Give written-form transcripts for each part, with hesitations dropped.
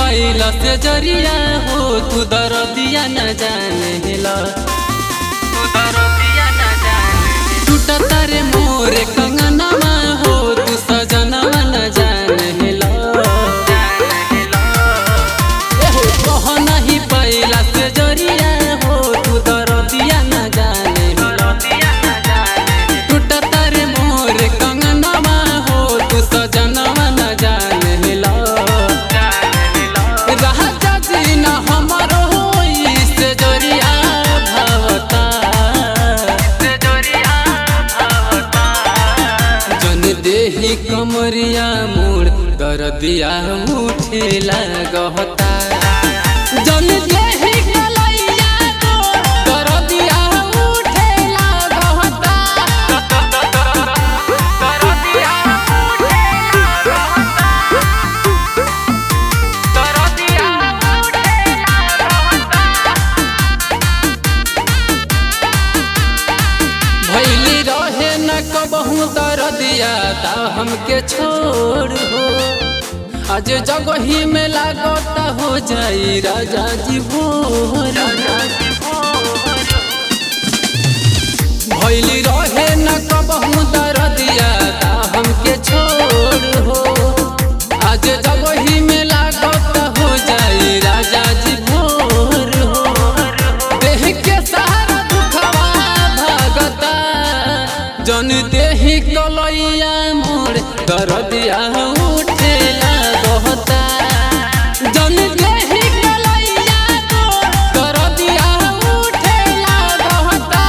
पाइला से जरिया हो तू दरदिया न जाने ला टूटा तारे मोरे कंगनवा हो तू सजनवा न जाने ला कह नहीं पाइला से जरिया हो तू दरदिया न जाने टूटा तारे मोरे कंगनवा हो तू सजनवा न जाने ला देही कमरिया मोड़ दरदिया उठेला गहता जन देही कलैया मोड़ दरदिया उठेला गहता दरदिया उठेला गहता दरदिया उठेला गहता भइली रहे न कबहू दरदिया ता हमके छोड़ हो आज जगही में लागता हो जाई राजा जी भोर भइली रहे न कबहू दरदिया ता हमके छोड़ हो आज जगही में लागता हो जाई राजा जी भोर हो देह के सहारा दुखवा भागता जन देही कलैया मोड़ दरदिया उठेला गहता जन देही कलैया मोड़ दरदिया उठेला गहता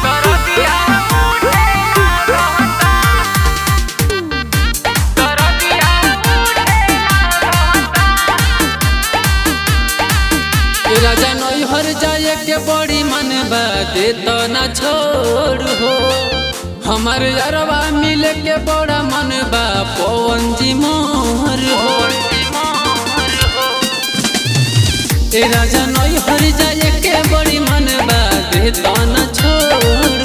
दरदिया उठेला गहता दरदिया उठेला गहता राजा नैहर जाए के बड़ी मन बाते तो न छोड़ हो हमार यारवा मिले के बड़ा मन बा पवन जी मोहर हो राजा नैहर जाए के बड़ी मन बाते तो न छोड़